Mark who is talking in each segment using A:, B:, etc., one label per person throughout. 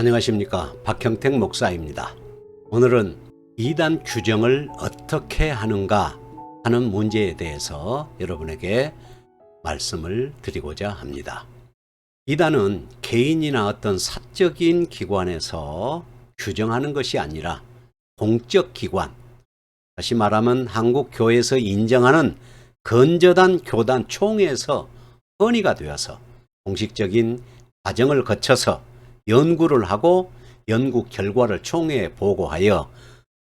A: 안녕하십니까, 박형택 목사입니다. 오늘은 이단 규정을 어떻게 하는가 하는 문제에 대해서 여러분에게 말씀을 드리고자 합니다. 이단은 개인이나 어떤 사적인 기관에서 규정하는 것이 아니라 공적 기관, 다시 말하면 한국 교회에서 인정하는 건전한 교단 총회에서 헌의가 되어서 공식적인 과정을 거쳐서 연구를 하고 연구 결과를 총회에 보고하여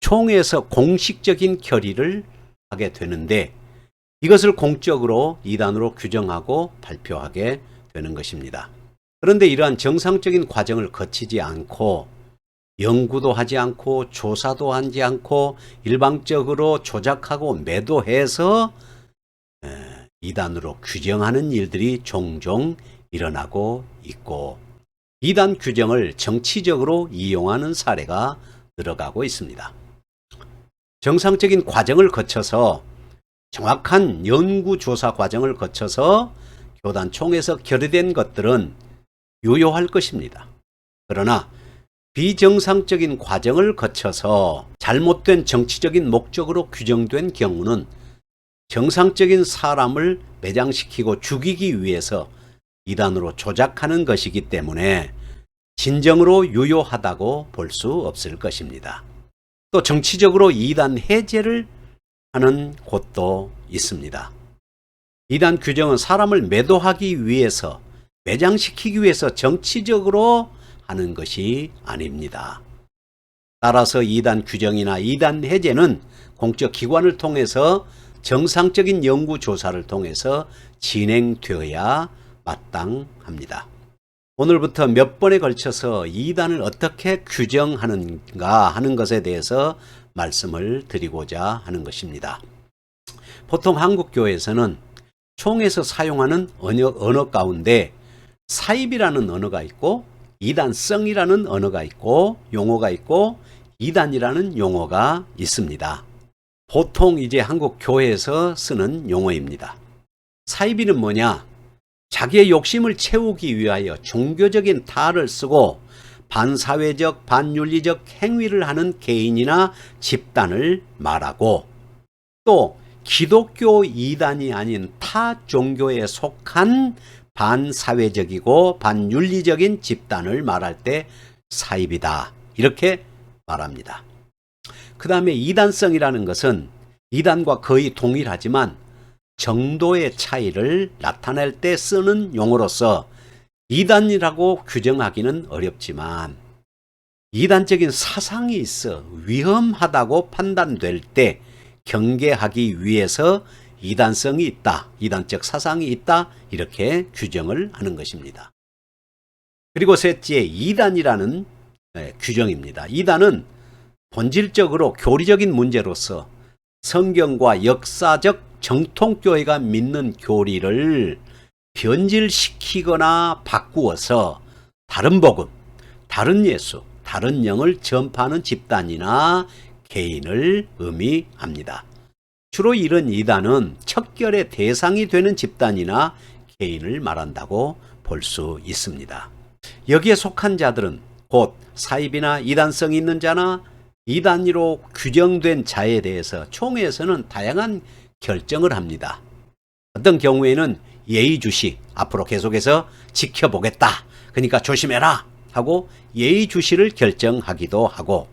A: 총회에서 공식적인 결의를 하게 되는데, 이것을 공적으로 이단으로 규정하고 발표하게 되는 것입니다. 그런데 이러한 정상적인 과정을 거치지 않고 연구도 하지 않고 조사도 하지 않고 일방적으로 조작하고 매도해서 이단으로 규정하는 일들이 종종 일어나고 있고, 이단 규정을 정치적으로 이용하는 사례가 늘어가고 있습니다. 정상적인 과정을 거쳐서 정확한 연구조사 과정을 거쳐서 교단 총회에서 결의된 것들은 유효할 것입니다. 그러나 비정상적인 과정을 거쳐서 잘못된 정치적인 목적으로 규정된 경우는 정상적인 사람을 매장시키고 죽이기 위해서 이단으로 조작하는 것이기 때문에 진정으로 유효하다고 볼 수 없을 것입니다. 또 정치적으로 이단 해제를 하는 곳도 있습니다. 이단 규정은 사람을 매도하기 위해서, 매장시키기 위해서 정치적으로 하는 것이 아닙니다. 따라서 이단 규정이나 이단 해제는 공적 기관을 통해서 정상적인 연구 조사를 통해서 진행되어야 마땅합니다. 오늘부터 몇 번에 걸쳐서 이단을 어떻게 규정하는가 하는 것에 대해서 말씀을 드리고자 하는 것입니다. 보통 한국교회에서는 총회에서 사용하는 언어 가운데 사입이라는 언어가 있고 이단성이라는 언어가 있고 용어가 있고 이단이라는 용어가 있습니다. 보통 이제 한국 교회에서 쓰는 용어입니다. 사입이는 뭐냐? 자기의 욕심을 채우기 위하여 종교적인 탈을 쓰고 반사회적, 반윤리적 행위를 하는 개인이나 집단을 말하고, 또 기독교 이단이 아닌 타 종교에 속한 반사회적이고 반윤리적인 집단을 말할 때 사입이다, 이렇게 말합니다. 그 다음에 이단성이라는 것은 이단과 거의 동일하지만 정도의 차이를 나타낼 때 쓰는 용어로서 이단이라고 규정하기는 어렵지만 이단적인 사상이 있어 위험하다고 판단될 때 경계하기 위해서 이단성이 있다, 이단적 사상이 있다, 이렇게 규정을 하는 것입니다. 그리고 셋째, 이단이라는 규정입니다. 이단은 본질적으로 교리적인 문제로서 성경과 역사적 정통교회가 믿는 교리를 변질시키거나 바꾸어서 다른 복음, 다른 예수, 다른 영을 전파하는 집단이나 개인을 의미합니다. 주로 이런 이단은 척결의 대상이 되는 집단이나 개인을 말한다고 볼 수 있습니다. 여기에 속한 자들은 곧 사입이나 이단성이 있는 자나 이단위로 규정된 자에 대해서 총회에서는 다양한 결정을 합니다. 어떤 경우에는 예의주시, 앞으로 계속해서 지켜보겠다, 그러니까 조심해라 하고 예의주시를 결정하기도 하고,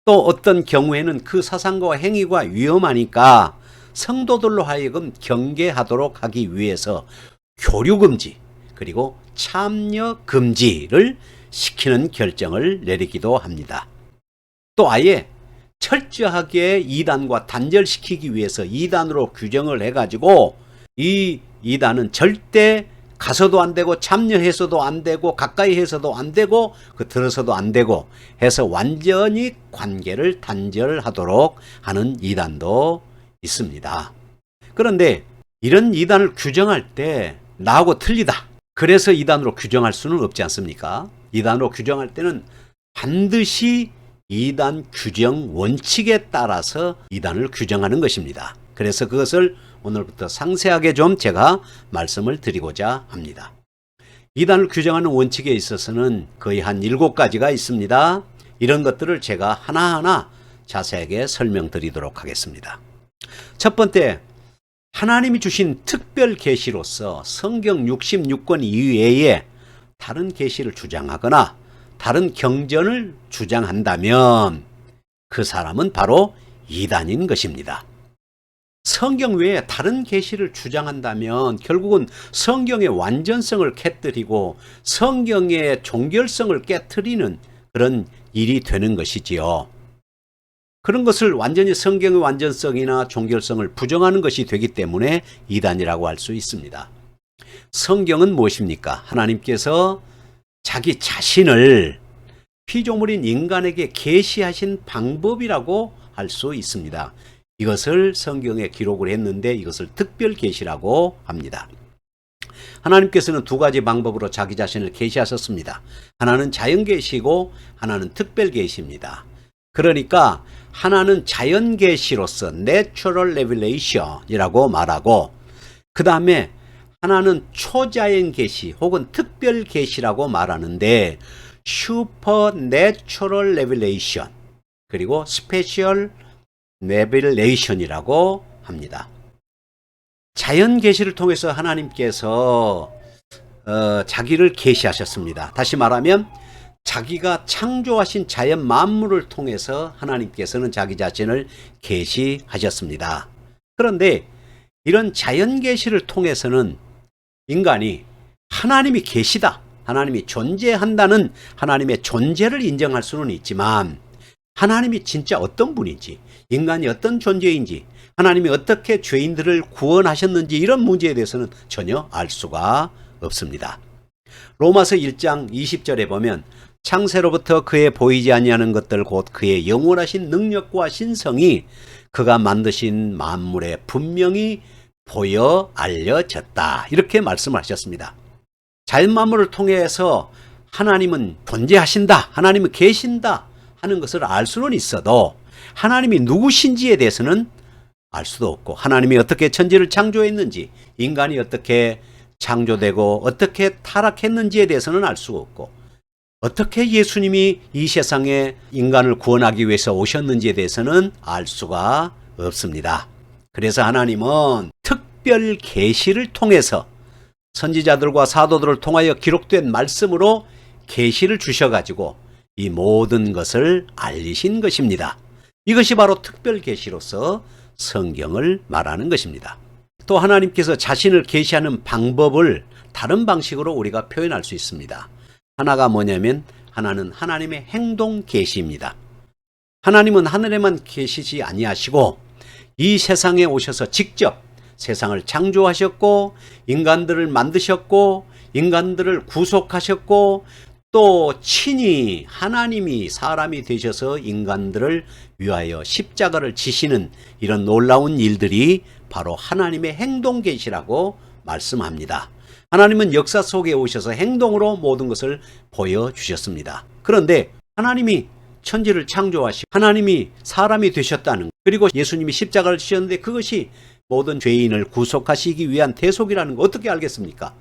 A: 또 어떤 경우에는 그 사상과 행위가 위험하니까 성도들로 하여금 경계하도록 하기 위해서 교류금지 그리고 참여금지를 시키는 결정을 내리기도 합니다. 또 아예 철저하게 이단과 단절시키기 위해서 이단으로 규정을 해가지고 이 이단은 절대 가서도 안 되고 참여해서도 안 되고 가까이 해서도 안 되고 들어서도 안 되고 해서 완전히 관계를 단절하도록 하는 이단도 있습니다. 그런데 이런 이단을 규정할 때 나하고 틀리다, 그래서 이단으로 규정할 수는 없지 않습니까? 이단으로 규정할 때는 반드시 이단 규정 원칙에 따라서 이단을 규정하는 것입니다. 그래서 그것을 오늘부터 상세하게 좀 제가 말씀을 드리고자 합니다. 이단을 규정하는 원칙에 있어서는 거의 한 7가지가 있습니다. 이런 것들을 제가 하나하나 자세하게 설명드리도록 하겠습니다. 첫 번째, 하나님이 주신 특별 계시로서 성경 66권 이외에 다른 계시를 주장하거나 다른 경전을 주장한다면 그 사람은 바로 이단인 것입니다. 성경 외에 다른 계시를 주장한다면 결국은 성경의 완전성을 깨뜨리고 성경의 종결성을 깨뜨리는 그런 일이 되는 것이지요. 그런 것을 완전히 성경의 완전성이나 종결성을 부정하는 것이 되기 때문에 이단이라고 할 수 있습니다. 성경은 무엇입니까? 하나님께서 자기 자신을 피조물인 인간에게 계시하신 방법이라고 할 수 있습니다. 이것을 성경에 기록을 했는데 이것을 특별 계시라고 합니다. 하나님께서는 2가지 방법으로 자기 자신을 계시하셨습니다. 하나는 자연 계시고 하나는 특별 계시입니다. 그러니까 하나는 자연 계시로서 Natural Revelation이라고 말하고, 그 다음에 하나는 초자연 계시 혹은 특별 계시라고 말하는데 Supernatural Revelation 그리고 Special Revelation이라고 합니다. 자연 계시를 통해서 하나님께서 자기를 계시하셨습니다. 다시 말하면 자기가 창조하신 자연 만물을 통해서 하나님께서는 자기 자신을 계시하셨습니다. 그런데 이런 자연 계시를 통해서는 인간이 하나님이 계시다, 하나님이 존재한다는 하나님의 존재를 인정할 수는 있지만 하나님이 진짜 어떤 분인지, 인간이 어떤 존재인지, 하나님이 어떻게 죄인들을 구원하셨는지 이런 문제에 대해서는 전혀 알 수가 없습니다. 로마서 1장 20절에 보면 창세로부터 그의 보이지 아니하는 것들 곧 그의 영원하신 능력과 신성이 그가 만드신 만물에 분명히 보여 알려졌다, 이렇게 말씀하셨습니다. 자연 만물을 통해서 하나님은 존재하신다, 하나님은 계신다 하는 것을 알 수는 있어도 하나님이 누구신지에 대해서는 알 수도 없고, 하나님이 어떻게 천지를 창조했는지, 인간이 어떻게 창조되고 어떻게 타락했는지에 대해서는 알 수가 없고, 어떻게 예수님이 이 세상에 인간을 구원하기 위해서 오셨는지에 대해서는 알 수가 없습니다. 그래서 하나님은 특별 계시를 통해서 선지자들과 사도들을 통하여 기록된 말씀으로 계시를 주셔가지고 이 모든 것을 알리신 것입니다. 이것이 바로 특별 계시로서 성경을 말하는 것입니다. 또 하나님께서 자신을 계시하는 방법을 다른 방식으로 우리가 표현할 수 있습니다. 하나가 뭐냐면 하나는 하나님의 행동 계시입니다. 하나님은 하늘에만 계시지 아니하시고 이 세상에 오셔서 직접 세상을 창조하셨고 인간들을 만드셨고 인간들을 구속하셨고 또 친히 하나님이 사람이 되셔서 인간들을 위하여 십자가를 지시는 이런 놀라운 일들이 바로 하나님의 행동 계시라고 말씀합니다. 하나님은 역사 속에 오셔서 행동으로 모든 것을 보여주셨습니다. 그런데 하나님이 천지를 창조하시고 하나님이 사람이 되셨다는, 그리고 예수님이 십자가를 지셨는데 그것이 모든 죄인을 구속하시기 위한 대속이라는 거 어떻게 알겠습니까?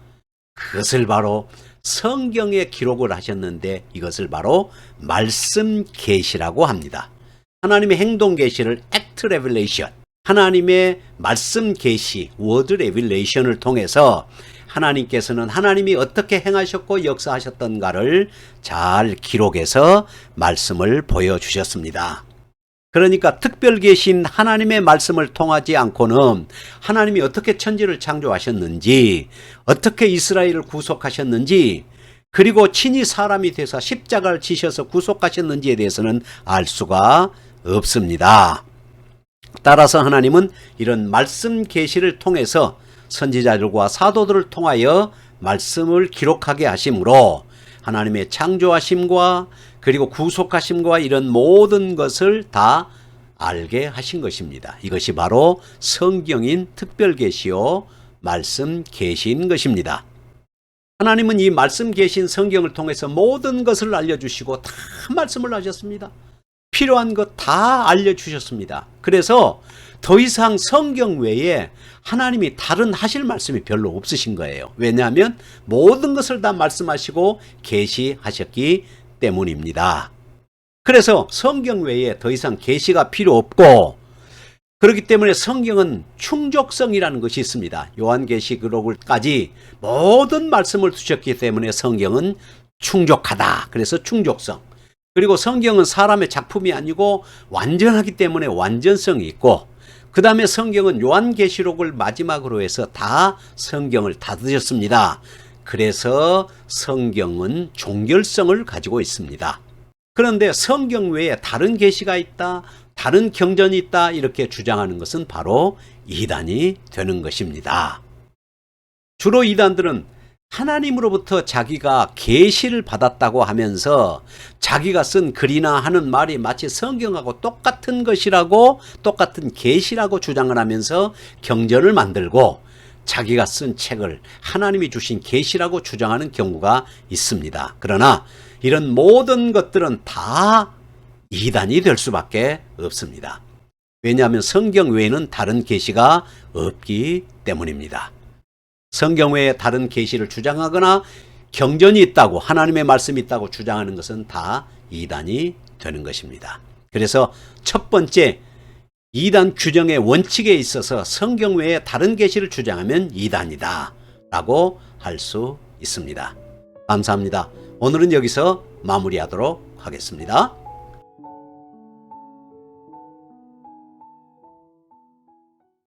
A: 그것을 바로 성경에 기록을 하셨는데 이것을 바로 말씀 계시라고 합니다. 하나님의 행동 계시를 Act Revelation, 하나님의 말씀 계시 Word Revelation을 통해서 하나님께서는 하나님이 어떻게 행하셨고 역사하셨던가를 잘 기록해서 말씀을 보여주셨습니다. 그러니까 특별 계신 하나님의 말씀을 통하지 않고는 하나님이 어떻게 천지를 창조하셨는지, 어떻게 이스라엘을 구속하셨는지, 그리고 친히 사람이 되사 십자가를 지셔서 구속하셨는지에 대해서는 알 수가 없습니다. 따라서 하나님은 이런 말씀 계시를 통해서 선지자들과 사도들을 통하여 말씀을 기록하게 하심으로 하나님의 창조하심과 그리고 구속하심과 이런 모든 것을 다 알게 하신 것입니다. 이것이 바로 성경인 특별 계시요 말씀 계시인 것입니다. 하나님은 이 말씀 계신 성경을 통해서 모든 것을 알려주시고 다 말씀을 하셨습니다. 필요한 것 다 알려주셨습니다. 그래서 더 이상 성경 외에 하나님이 다른 하실 말씀이 별로 없으신 거예요. 왜냐하면 모든 것을 다 말씀하시고 계시하셨기 때문입니다. 그래서 성경 외에 더 이상 계시가 필요 없고, 그렇기 때문에 성경은 충족성이라는 것이 있습니다. 요한계시록까지 모든 말씀을 두셨기 때문에 성경은 충족하다. 그래서 충족성. 그리고 성경은 사람의 작품이 아니고 완전하기 때문에 완전성이 있고, 그 다음에 성경은 요한계시록을 마지막으로 해서 다 성경을 닫으셨습니다. 그래서 성경은 종결성을 가지고 있습니다. 그런데 성경 외에 다른 계시가 있다, 다른 경전이 있다, 이렇게 주장하는 것은 바로 이단이 되는 것입니다. 주로 이단들은 하나님으로부터 자기가 계시를 받았다고 하면서 자기가 쓴 글이나 하는 말이 마치 성경하고 똑같은 것이라고, 똑같은 계시라고 주장을 하면서 경전을 만들고 자기가 쓴 책을 하나님이 주신 계시라고 주장하는 경우가 있습니다. 그러나 이런 모든 것들은 다 이단이 될 수밖에 없습니다. 왜냐하면 성경 외에는 다른 계시가 없기 때문입니다. 성경 외에 다른 계시를 주장하거나 경전이 있다고, 하나님의 말씀이 있다고 주장하는 것은 다 이단이 되는 것입니다. 그래서 첫 번째, 이단 규정의 원칙에 있어서 성경 외에 다른 계시를 주장하면 이단이다 라고 할 수 있습니다. 감사합니다. 오늘은 여기서 마무리하도록 하겠습니다.